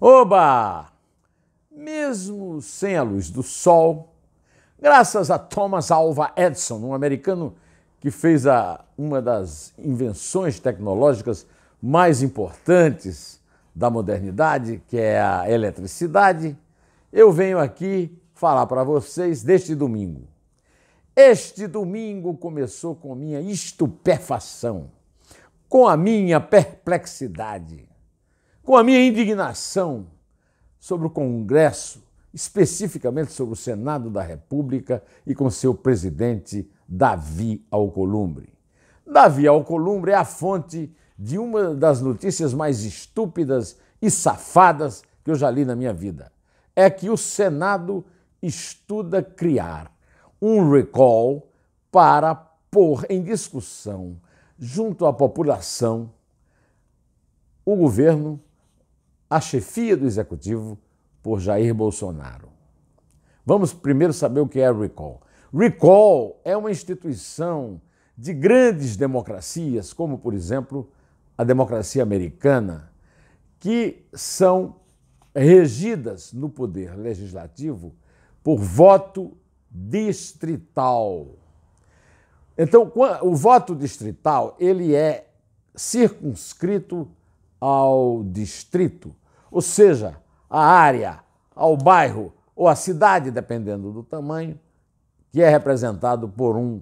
Oba! Mesmo sem a luz do sol, graças a Thomas Alva Edison, um americano que fez uma das invenções tecnológicas mais importantes da modernidade, que é a eletricidade, eu venho aqui falar para vocês deste domingo. Este domingo começou com minha estupefação, com a minha perplexidade, com a minha indignação sobre o Congresso, especificamente sobre o Senado da República e com seu presidente Davi Alcolumbre. Davi Alcolumbre é a fonte de uma das notícias mais estúpidas e safadas que eu já li na minha vida. É que o Senado estuda criar um recall para pôr em discussão, junto à população, o governo, a chefia do Executivo por Jair Bolsonaro. Vamos primeiro saber o que é recall. Recall é uma instituição de grandes democracias, como, por exemplo, a democracia americana, que são regidas no poder legislativo por voto distrital. Então, o voto distrital ele é circunscrito ao distrito, ou seja, à área, ao bairro ou à cidade, dependendo do tamanho, que é representado por um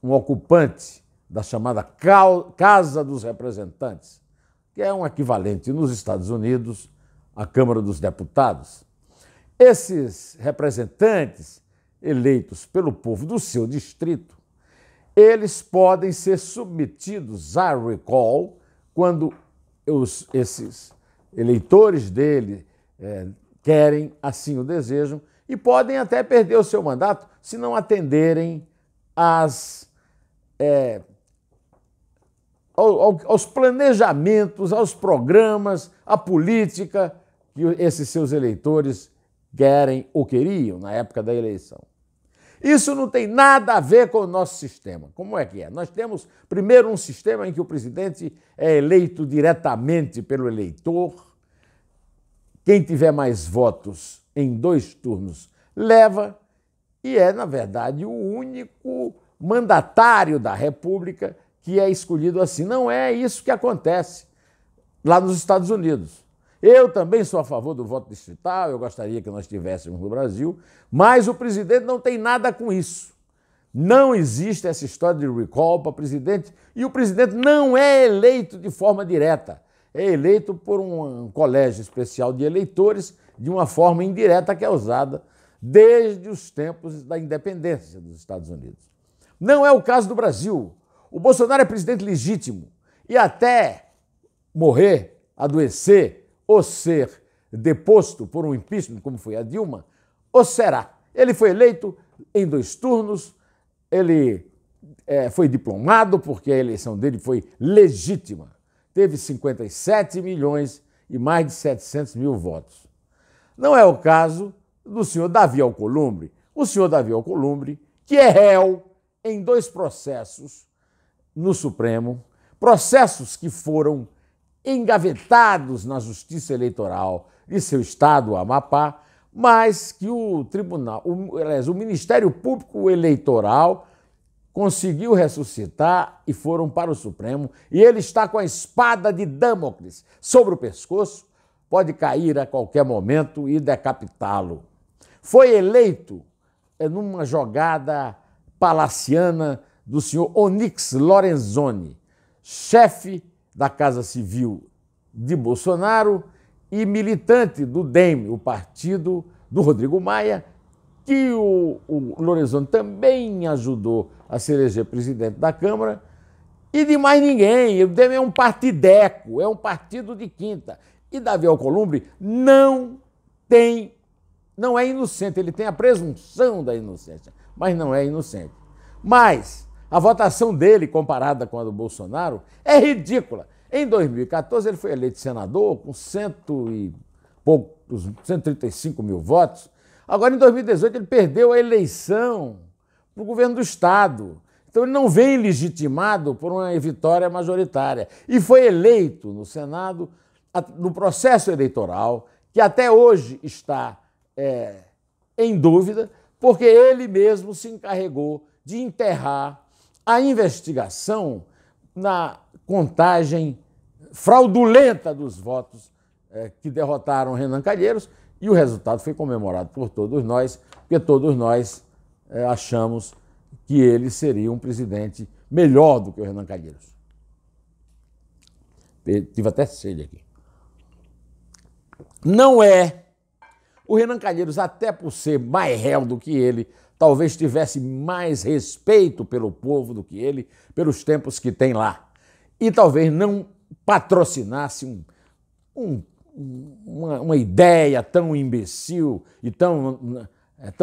ocupante da chamada Casa dos Representantes, que é um equivalente nos Estados Unidos à Câmara dos Deputados. Esses representantes eleitos pelo povo do seu distrito, eles podem ser submetidos a recall quando esses eleitores dele querem, assim o desejam, e podem até perder o seu mandato se não atenderem aos planejamentos, aos programas, à política que esses seus eleitores querem ou queriam na época da eleição. Isso não tem nada a ver com o nosso sistema. Como é que é? Nós temos, primeiro, um sistema em que o presidente é eleito diretamente pelo eleitor. Quem tiver mais votos em 2 turnos leva e é, na verdade, o único mandatário da República que é escolhido assim. Não é isso que acontece lá nos Estados Unidos. Eu também sou a favor do voto distrital, eu gostaria que nós tivéssemos no Brasil, mas o presidente não tem nada com isso. Não existe essa história de recall para presidente e o presidente não é eleito de forma direta. É eleito por um colégio especial de eleitores de uma forma indireta que é usada desde os tempos da independência dos Estados Unidos. Não é o caso do Brasil. O Bolsonaro é presidente legítimo e até morrer, adoecer, ou ser deposto por um impeachment, como foi a Dilma, ou será. Ele foi eleito em 2 turnos, ele foi diplomado, porque a eleição dele foi legítima. Teve 57 milhões e mais de 700 mil votos. Não é o caso do senhor Davi Alcolumbre. O senhor Davi Alcolumbre, que é réu em 2 processos no Supremo, processos que foram engavetados na Justiça Eleitoral de seu estado, o Amapá, mas que o Ministério Público Eleitoral conseguiu ressuscitar e foram para o Supremo, e ele está com a espada de Damocles sobre o pescoço, pode cair a qualquer momento e decapitá-lo. Foi eleito numa jogada palaciana do senhor Onyx Lorenzoni, chefe da Casa Civil de Bolsonaro e militante do DEM, o partido do Rodrigo Maia, que o Lorenzoni também ajudou a se eleger presidente da Câmara, e de mais ninguém. O DEM é um partideco, é um partido de quinta. E Davi Alcolumbre não é inocente, ele tem a presunção da inocência, mas não é inocente. Mas a votação dele, comparada com a do Bolsonaro, é ridícula. Em 2014, ele foi eleito senador com 135 mil votos. Agora, em 2018, ele perdeu a eleição para o governo do Estado. Então, ele não vem legitimado por uma vitória majoritária. E foi eleito no Senado no processo eleitoral, que até hoje está em dúvida, porque ele mesmo se encarregou de enterrar a investigação na contagem fraudulenta dos votos que derrotaram Renan Calheiros, e o resultado foi comemorado por todos nós, porque todos nós achamos que ele seria um presidente melhor do que o Renan Calheiros. Tive até sede aqui. Não é. O Renan Calheiros, até por ser mais réu do que ele, talvez tivesse mais respeito pelo povo do que ele, pelos tempos que tem lá. E talvez não patrocinasse uma ideia tão imbecil e tão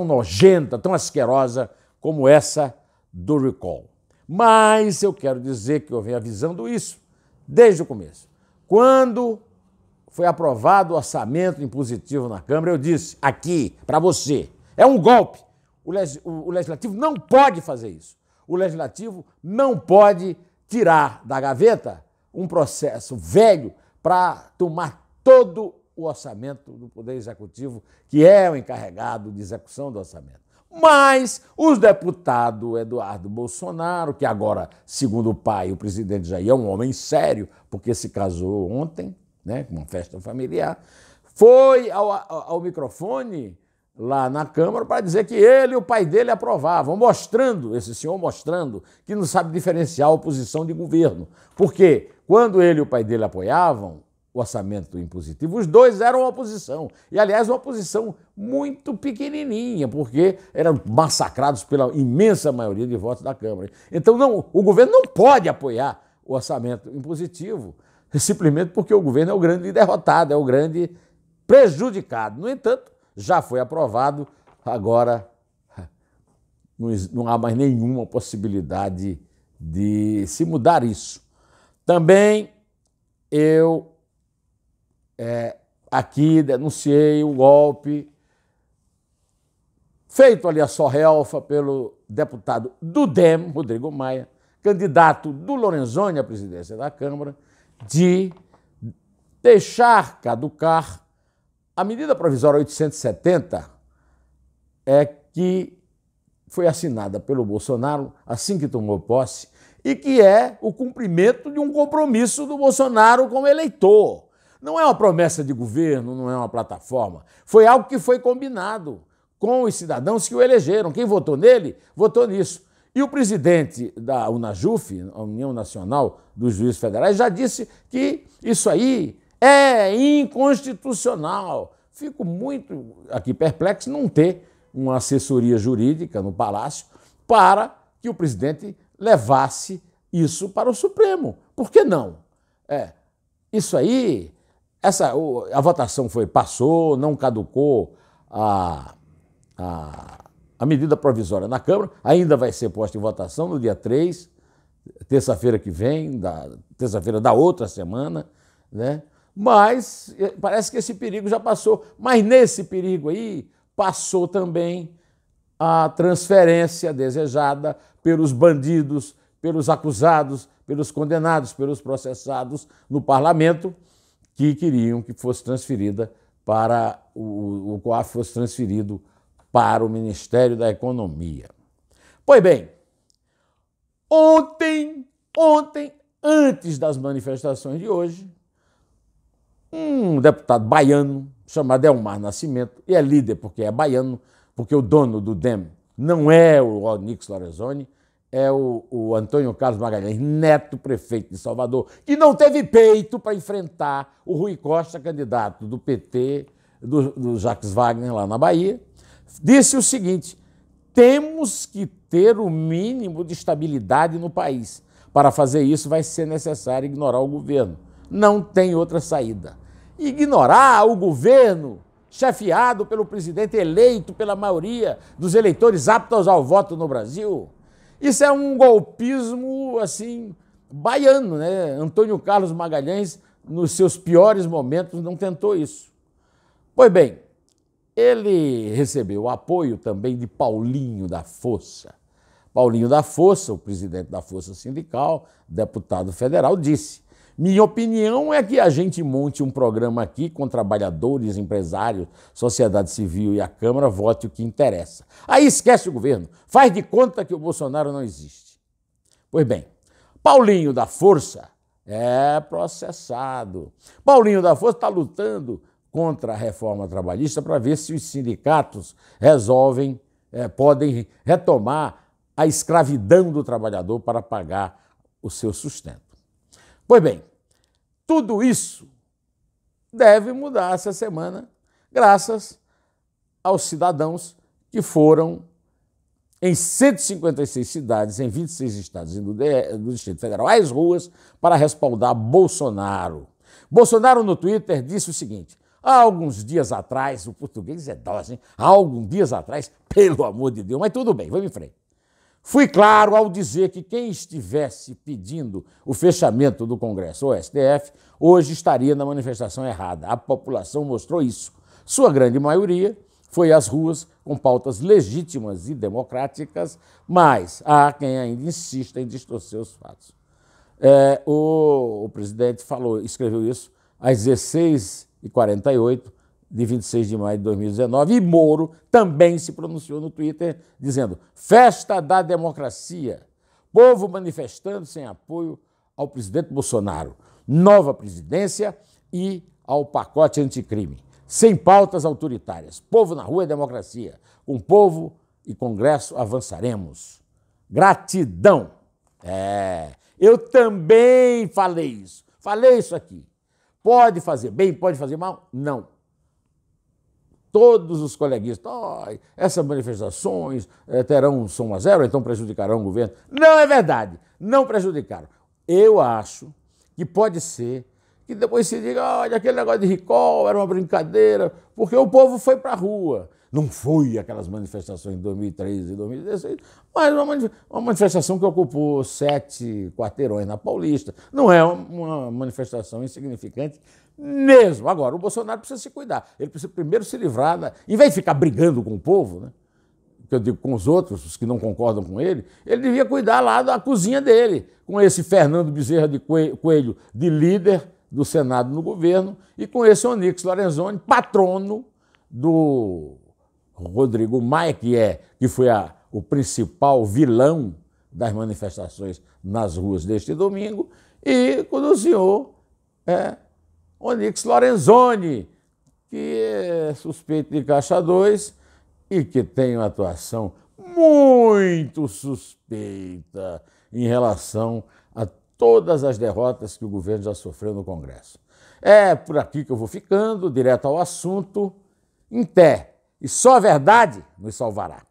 nojenta, tão asquerosa como essa do recall. Mas eu quero dizer que eu venho avisando isso desde o começo. Quando foi aprovado o orçamento impositivo na Câmara, eu disse aqui para você, é um golpe. O Legislativo não pode fazer isso. O Legislativo não pode tirar da gaveta um processo velho para tomar todo o orçamento do Poder Executivo, que é o encarregado de execução do orçamento. Mas os deputados Eduardo Bolsonaro, que agora, segundo o pai, o presidente Jair, é um homem sério, porque se casou ontem, né, com uma festa familiar, foi ao microfone lá na Câmara para dizer que ele e o pai dele aprovavam, esse senhor mostrando que não sabe diferenciar a oposição de governo. Porque quando ele e o pai dele apoiavam o orçamento impositivo, os dois eram oposição. E, aliás, uma oposição muito pequenininha, porque eram massacrados pela imensa maioria de votos da Câmara. Então, o governo não pode apoiar o orçamento impositivo, simplesmente porque o governo é o grande derrotado, é o grande prejudicado. No entanto, já foi aprovado, agora não há mais nenhuma possibilidade de se mudar isso. Também eu aqui denunciei o golpe feito ali a sorrelfa pelo deputado do DEM, Rodrigo Maia, candidato do Lorenzoni à presidência da Câmara, de deixar caducar a medida provisória 870, que foi assinada pelo Bolsonaro assim que tomou posse, e que é o cumprimento de um compromisso do Bolsonaro como eleitor. Não é uma promessa de governo, não é uma plataforma. Foi algo que foi combinado com os cidadãos que o elegeram. Quem votou nele, votou nisso. E o presidente da UNAJUF, a União Nacional dos Juízes Federais, já disse que isso aí é inconstitucional. Fico muito aqui perplexo não ter uma assessoria jurídica no Palácio para que o presidente levasse isso para o Supremo. Por que não? Isso aí, a votação passou, não caducou a medida provisória na Câmara, ainda vai ser posta em votação no dia 3, terça-feira que vem, terça-feira da outra semana, né? Mas parece que esse perigo já passou. Mas nesse perigo aí passou também a transferência desejada pelos bandidos, pelos acusados, pelos condenados, pelos processados no parlamento, que queriam que fosse transferida para o COAF fosse transferido para o Ministério da Economia. Pois bem, ontem, antes das manifestações de hoje, um deputado baiano chamado Elmar Nascimento, e é líder porque é baiano, porque o dono do DEM não é o Onyx Lorenzoni, é o Antônio Carlos Magalhães Neto, prefeito de Salvador, que não teve peito para enfrentar o Rui Costa, candidato do PT, do Jacques Wagner, lá na Bahia, disse o seguinte: temos que ter o mínimo de estabilidade no país. Para fazer isso vai ser necessário ignorar o governo. Não tem outra saída. Ignorar o governo chefiado pelo presidente eleito pela maioria dos eleitores aptos ao voto no Brasil, isso é um golpismo, assim, baiano, né? Antônio Carlos Magalhães, nos seus piores momentos, não tentou isso. Pois bem, ele recebeu o apoio também de Paulinho da Força. Paulinho da Força, o presidente da Força Sindical, deputado federal, disse: Minha opinião é que a gente monte um programa aqui com trabalhadores, empresários, sociedade civil e a Câmara, vote o que interessa. Aí esquece o governo, faz de conta que o Bolsonaro não existe. Pois bem, Paulinho da Força é processado. Paulinho da Força está lutando contra a reforma trabalhista para ver se os sindicatos podem retomar a escravidão do trabalhador para pagar o seu sustento. Pois bem, tudo isso deve mudar essa semana, graças aos cidadãos que foram em 156 cidades, em 26 estados do Distrito Federal, às ruas para respaldar Bolsonaro. Bolsonaro no Twitter disse o seguinte: há alguns dias atrás, o português é dose, hein? Há alguns dias atrás, pelo amor de Deus, mas tudo bem, vamos em frente. Fui claro ao dizer que quem estivesse pedindo o fechamento do Congresso ou STF, hoje estaria na manifestação errada. A população mostrou isso. Sua grande maioria foi às ruas com pautas legítimas e democráticas, mas há quem ainda insista em distorcer os fatos. O presidente escreveu isso às 16h48, de 26 de maio de 2019, e Moro também se pronunciou no Twitter dizendo: festa da democracia, povo manifestando-se em apoio ao presidente Bolsonaro, nova presidência e ao pacote anticrime, sem pautas autoritárias, povo na rua é democracia, com povo e Congresso avançaremos. Gratidão. Eu também falei isso aqui. Pode fazer bem, pode fazer mal? Não. Todos os coleguistas, essas manifestações terão soma zero, então prejudicarão o governo. Não é verdade, não prejudicaram. Eu acho que pode ser que depois se diga: olha, aquele negócio de recall era uma brincadeira, porque o povo foi para a rua. Não foi aquelas manifestações de 2013 e 2016, mas uma manifestação que ocupou 7 quarteirões na Paulista. Não é uma manifestação insignificante mesmo. Agora, o Bolsonaro precisa se cuidar. Ele precisa primeiro se livrar, em vez de ficar brigando com o povo, né, que eu digo com os outros, os que não concordam com ele devia cuidar lá da cozinha dele, com esse Fernando Bezerra de Coelho de líder do Senado no governo, e com esse Onyx Lorenzoni, patrono do Rodrigo Maia, que foi o principal vilão das manifestações nas ruas deste domingo, e com o senhor Onyx Lorenzoni, que é suspeito de Caixa 2 e que tem uma atuação muito suspeita em relação a todas as derrotas que o governo já sofreu no Congresso. É por aqui que eu vou ficando, direto ao assunto, em pé. E só a verdade nos salvará.